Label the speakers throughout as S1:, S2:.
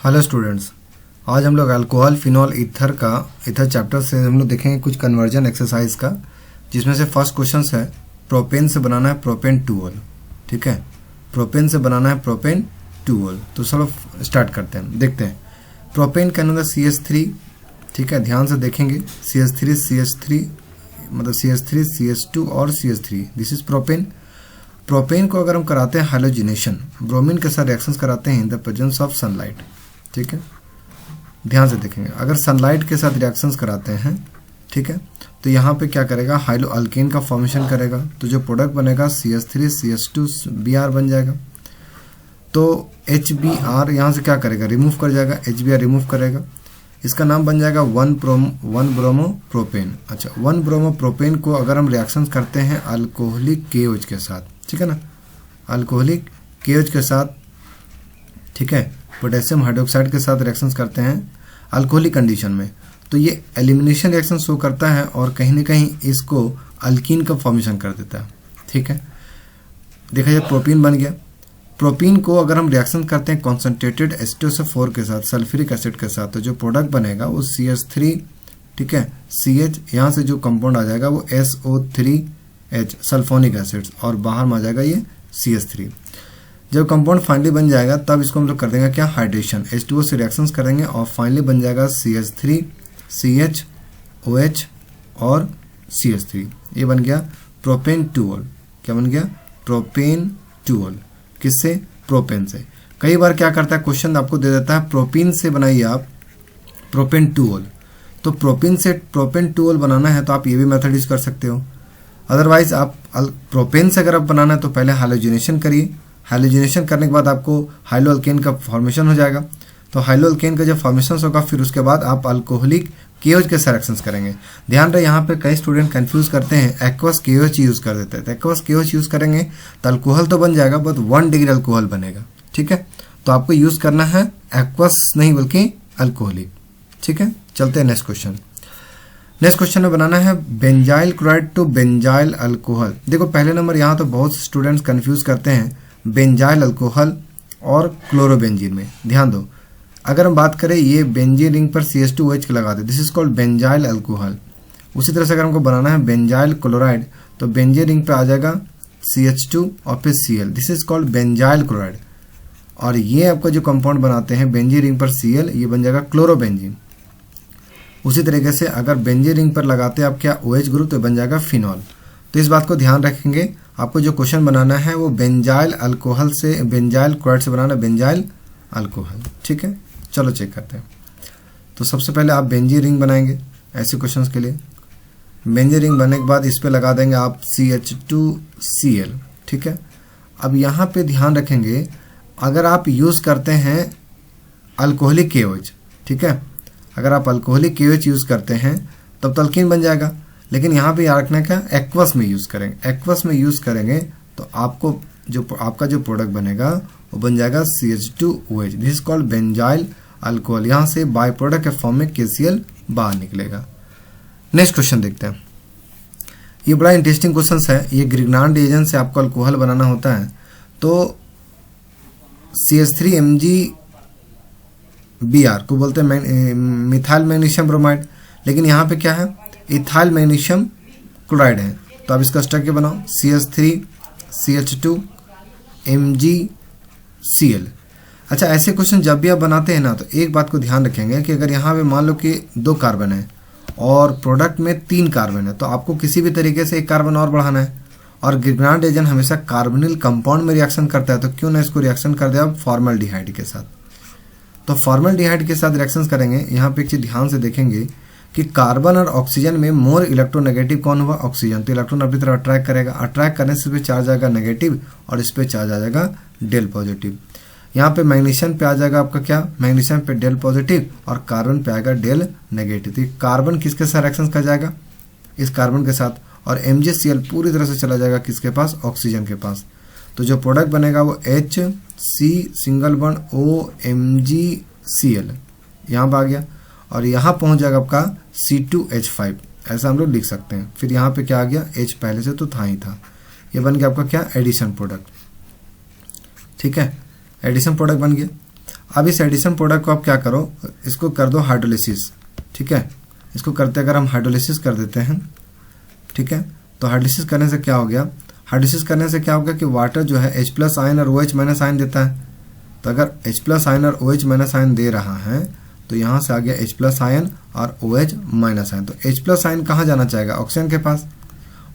S1: Hello students, आज हम लोग अल्कोहल फिनॉल ईथर चैप्टर से हम लोग देखेंगे कुछ कन्वर्जन एक्सरसाइज का, जिसमें से फर्स्ट क्वेश्चन है प्रोपेन से बनाना है प्रोपेन टूओल। ठीक है, प्रोपेन से बनाना है प्रोपेन टूओल। तो चलो स्टार्ट करते हैं, देखते हैं। प्रोपेन का अंदर CH3, ठीक है, ध्यान से देखेंगे। CH3 मतलब CH3 CH2 और CH3, this is propane. Propane को अगर हम कराते हैं हाइलोजिनेशन, ब्रोमीन के साथ रिएक्शंस कराते हैं in the presence of sunlight. ठीक है, ध्यान से देखेंगे। अगर सनलाइट के साथ रिएक्शंस कराते हैं, ठीक है, तो यहाँ पे क्या करेगा, हाइलो अल्केन का फॉर्मेशन करेगा। तो जो प्रोडक्ट बनेगा CH3 CH2 Br बन जाएगा। तो HBr यहाँ से क्या करेगा, रिमूव कर जाएगा, HBr रिमूव करेगा। इसका नाम बन जाएगा 1 ब्रोमो प्रोपेन। अच्छा, 1 ब्रोमो प्रोपेन को अगर हम रिएक्शंस करते हैं अल्कोहलिक KOH के साथ, ठीक है ना, अल्कोहलिक KOH के साथ, ठीक है, पोटेशियम हाइड्रोक्साइड के साथ रिएक्शंस करते हैं अल्कोहलिक कंडीशन में, तो ये एलिमिनेशन रिएक्शन शो करता है और कहीं ना कहीं इसको अल्कीन का फॉर्मेशन कर देता है। ठीक है, देखा जाए प्रोपीन बन गया। प्रोपीन को अगर हम रिएक्शन करते हैं कॉन्सेंट्रेटेड H2SO4 के साथ, सल्फ्यूरिक एसिड के साथ, तो जो प्रोडक्ट बनेगा वो CH3, ठीक है, CH, यहाँ से जो कंपाउंड आ जाएगा वो SO3H सल्फोनिक एसिड, और बाहर में आ जाएगा ये CH3। जब कंपाउंड फाइनली बन जाएगा तब इसको हम लोग कर देंगे क्या, हाइड्रेशन, H2O से रिएक्शंस करेंगे और फाइनली बन जाएगा CH3 CHOH और CH3। ये बन गया प्रोपेन टूओल। क्या बन गया, प्रोपेन टूओल। किससे, प्रोपेन से। कई बार क्या करता है, क्वेश्चन आपको दे देता है प्रोपीन से बनाइए आप प्रोपेन टूओल। तो प्रोपीन से प्रोपेन टूओल बनाना है तो आप ये भी मेथड यूज कर सकते हो। अदरवाइज आप प्रोपेन से अगर आप बनाना है तो पहले हाइलोजिनेशन करिए। हाइलोजिनेशन करने के बाद आपको हाइलो अल्केन का फॉर्मेशन हो जाएगा। तो हाइलो अल्केन का जब फॉर्मेशन होगा फिर उसके बाद आप अल्कोहलिक KOH के साथ रिएक्शंस करेंगे। ध्यान रहे, यहाँ पे कई स्टूडेंट कंफ्यूज करते हैं, एक्वस KOH यूज कर देते हैं। तो एक्वस KOH यूज करेंगे तो अल्कोहल तो बन जाएगा, बट 1 डिग्री अल्कोहल बनेगा। ठीक है, तो आपको यूज करना है एक्वस नहीं बल्कि अल्कोहलिक। ठीक है, चलते हैं नेक्स्ट क्वेश्चन। नेक्स्ट क्वेश्चन में बनाना है benzyl chloride to benzyl alcohol. देखो पहले नंबर, यहाँ तो बहुत स्टूडेंट्स कंफ्यूज करते हैं बेंजाइल अल्कोहल और क्लोरोबेंजीन में। ध्यान दो, अगर हम बात करें ये बेंजीन रिंग पर CH2OH लगा दे, this is called benzyl alcohol. उसी तरह से अगर हमको बनाना है बेंजाइल क्लोराइड, तो बेंजीन रिंग पे आ जाएगा CH2 और फिर Cl, this is called benzyl chloride. और ये आपका जो कंपाउंड बनाते हैं बेंजीन रिंग पर Cl, ये बन जाएगा क्लोरोबेंजीन। उसी तरीके से अगर बेंजीन रिंग पर लगाते हैं आप क्या, OH ग्रुप, तो बन जाएगा फिनॉल। तो इस बात को ध्यान रखेंगे। आपको जो क्वेश्चन बनाना है वो बेंजाइल अल्कोहल से, बेंजाइल क्लोराइड से बनाना, बेंजाइल अल्कोहल। ठीक है, चलो चेक करते हैं। तो सबसे पहले आप बेंजीन रिंग बनाएंगे ऐसे क्वेश्चंस के लिए। बेंजीन रिंग बनने के बाद इस पे लगा देंगे आप CH2Cl। ठीक है, अब यहाँ पे ध्यान रखेंगे, अगर आप यूज करते हैं अल्कोहलिक KOH, ठीक है, अगर आप अल्कोहलिक KOH यूज करते हैं तब तो अल्कीन बन जाएगा। लेकिन यहाँ पे याद रखना क्या, एक्वस में यूज करेंगे। एक्वस में यूज करेंगे तो आपको जो आपका जो प्रोडक्ट बनेगा वो बन जाएगा CH2OH, this is called benzyl alcohol. यहाँ से बाय प्रोडक्ट के फॉर्म में KCl बाहर निकलेगा। नेक्स्ट क्वेश्चन देखते हैं। ये बड़ा इंटरेस्टिंग क्वेश्चन है। ये ग्रिग्नार्ड एजेंट से आपको अल्कोहल बनाना होता है। तो CH3MgBr को बोलते हैं मिथाइल मैग्नीशियम ब्रोमाइड, लेकिन यहाँ पे क्या है, इथाइल मैग्नीशियम क्लोराइड है। तो आप इसका स्ट्रक्चर बनाओ, CH3 CH2 MgCl। अच्छा, ऐसे क्वेश्चन जब भी आप बनाते हैं ना, तो एक बात को ध्यान रखेंगे कि अगर यहाँ पे मान लो कि 2 कार्बन है और प्रोडक्ट में 3 कार्बन है, तो आपको किसी भी तरीके से 1 कार्बन और बढ़ाना है। और ग्रिग्नार्ड एजेंट हमेशा कार्बोनिल कंपाउंड में रिएक्शन करता है, तो क्यों ना इसको रिएक्शन कर दे आप फॉर्मल्डिहाइड के साथ। तो फॉर्मल्डिहाइड के साथ रिएक्शन करेंगे। यहाँ पे एक चीज ध्यान से देखेंगे कि कार्बन और ऑक्सीजन में मोर इलेक्ट्रोनेगेटिव कौन हुआ, ऑक्सीजन। तो इलेक्ट्रॉन अपनी तरफ अट्रैक्ट करेगा, अट्रैक्ट करने से इस पे चार्ज आएगा नेगेटिव और इस पे चार्ज आ जाएगा डेल पॉजिटिव। यहाँ पे मैग्नीशियम पे आ जाएगा आपका क्या, मैग्नीशियम पे डेल पॉजिटिव और कार्बन पे आएगा डेल नेगेटिव। तो कार्बन किसके साथ रिएक्शन कर जाएगा, इस कार्बन के साथ, और MgCl पूरी तरह से चला जाएगा किसके पास, ऑक्सीजन के पास। तो जो प्रोडक्ट बनेगा वो HC सिंगल बॉन्ड OMgCl यहाँ पे आ गया, और यहाँ पहुंच जाएगा आपका C2H5, ऐसा हम लोग लिख सकते हैं। फिर यहाँ पे क्या आ गया, H पहले से तो था ही था। ये बन गया आपका क्या, एडिशन प्रोडक्ट। ठीक है, एडिशन प्रोडक्ट बन गया। अब इस एडिशन प्रोडक्ट को आप क्या करो, इसको कर दो हाइड्रोलिसिस, ठीक है। इसको करते अगर हम हाइड्रोलिसिस कर देते हैं, ठीक है, तो हाइड्रोलिसिस करने से क्या हो गया, हाइड्रोलिसिस करने से क्या होगा कि वाटर जो है H+ आयन और OH- आयन देता है। तो अगर H+ आयन और OH- आयन दे रहा है तो यहाँ से आ गया H+ आयन और OH- आयन। तो H+ आयन कहाँ जाना चाहेगा, ऑक्सीजन के पास,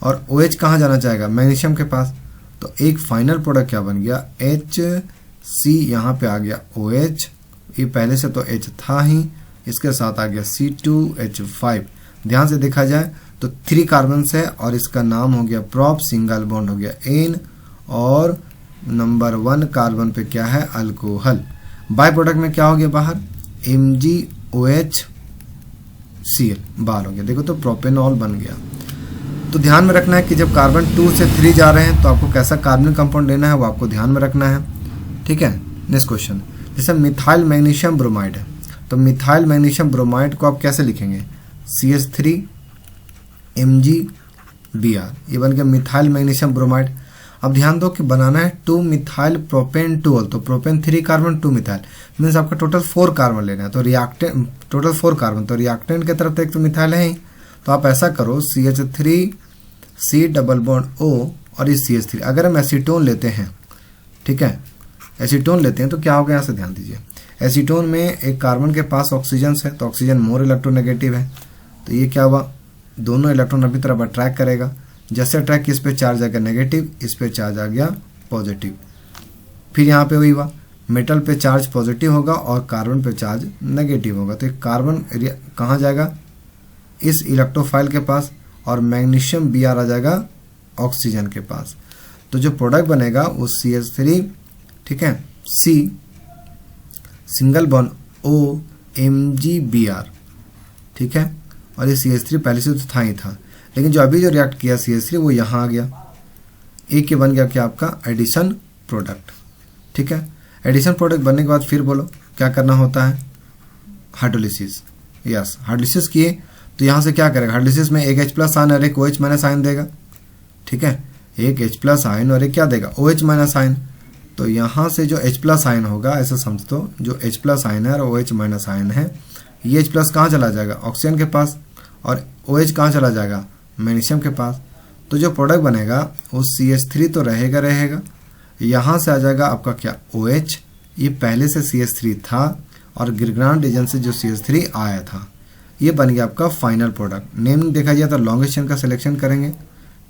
S1: और OH कहाँ जाना चाहेगा, मैग्नीशियम के पास। तो एक फाइनल प्रोडक्ट क्या बन गया, HC, यहाँ पे आ गया OH, ये पहले से तो H था ही, इसके साथ आ गया C2H5। ध्यान से देखा जाए तो 3 कार्बन है और इसका नाम हो गया प्रोप, सिंगल बॉन्ड हो गया N, और नंबर 1 कार्बन पे क्या है, अल्कोहल। बाय प्रोडक्ट में क्या हो गया बाहर, MgOHCl बाहर हो गया। देखो तो प्रोपेनॉल बन गया। तो ध्यान में रखना है कि जब कार्बन 2 से 3 जा रहे हैं तो आपको कैसा कार्बनिक कंपाउंड लेना है वो आपको ध्यान में रखना है, ठीक है। नेक्स्ट क्वेश्चन, जैसे मिथाइल मैग्नीशियम ब्रोमाइड है, तो मिथाइल मैग्नीशियम ब्रोमाइड को आप कैसे लिखेंगे, CH3 MgBr, ये बन गया मिथाइल मैग्नीशियम ब्रोमाइड। अब ध्यान दो कि बनाना है 2 मिथाइल प्रोपेन टूल, तो प्रोपेन 3 कार्बन 2 मिथाइल मीन्स आपका टोटल 4 कार्बन लेना है। तो रिएक्टेंट टोटल 4 कार्बन, तो रिएक्टेंट की तरफ तो एक तो मिथाइल है ही, तो आप ऐसा करो CH3C≡O और इस CH3। अगर हम एसीटोन लेते हैं, ठीक है, एसीटोन लेते हैं तो क्या होगा, यहाँ से ध्यान दीजिए। एसीटोन में एक कार्बन के पास ऑक्सीजन है, तो ऑक्सीजन मोर इलेक्ट्रोनेगेटिव है, तो ये क्या हुआ, दोनों इलेक्ट्रॉन अपनी तरफ अट्रैक्ट करेगा। जैसे अट्रैक्ट इस पे चार्ज आ गया नेगेटिव, इस पे चार्ज आ गया पॉजिटिव। फिर यहाँ पे वही हुआ, मेटल पे चार्ज पॉजिटिव होगा और कार्बन पे चार्ज नेगेटिव होगा। तो कार्बन कहाँ जाएगा, इस इलेक्ट्रोफाइल के पास, और मैग्नीशियम Br आ जाएगा ऑक्सीजन के पास। तो जो प्रोडक्ट बनेगा वो CH3, ठीक है, C single bond O MgBr, ठीक है, और ये CH3 पहले से तो था ही था, लेकिन जो अभी जो रिएक्ट किया CH3 वो यहाँ आ गया, एक के बन गया क्या आपका एडिशन प्रोडक्ट, ठीक है। एडिशन प्रोडक्ट बनने के बाद फिर बोलो क्या करना होता है, हाइड्रोलिसिस। यस, हाइड्रोलिसिस किए तो यहाँ से क्या करेगा, हाइड्रोलिसिस में एक H+ आयन और एक OH- आयन देगा, ठीक है, एक H+ आयन और एक क्या देगा, OH- आयन। तो यहाँ से जो H+ आयन होगा, ऐसा समझ दो, जो H+ आयन है और OH- आयन है, ये H+ कहाँ चला जाएगा, ऑक्सीजन के पास, और OH कहाँ चला जाएगा, मैग्नीशियम के पास। तो जो प्रोडक्ट बनेगा वो CH3 तो रहेगा, यहाँ से आ जाएगा आपका क्या OH, ये पहले से CH3 था और गिरग्रांड एजेंट से जो CH3 आया था, ये बन गया आपका फाइनल प्रोडक्ट। नेम देखा जाए तो लॉन्गेस्ट चेन का सिलेक्शन करेंगे,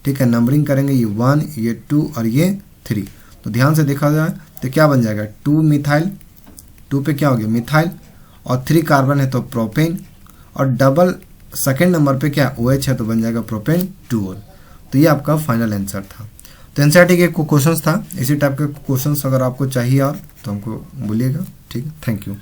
S1: ठीक है, नंबरिंग करेंगे, ये 1, ये 2 और ये 3। तो ध्यान से देखा जाए तो क्या बन जाएगा, 2 मिथाइल, 2 पे क्या हो गया मिथाइल, और 3 कार्बन है तो प्रोपेन, और डबल सेकेंड नंबर पे क्या OH है तो बन जाएगा प्रोपेन 2। तो ये आपका फाइनल आंसर था। तो एनसीईआरटी के क्वेश्चंस था, इसी टाइप के क्वेश्चंस अगर आपको चाहिए और तो हमको बोलिएगा, ठीक है। Thank you.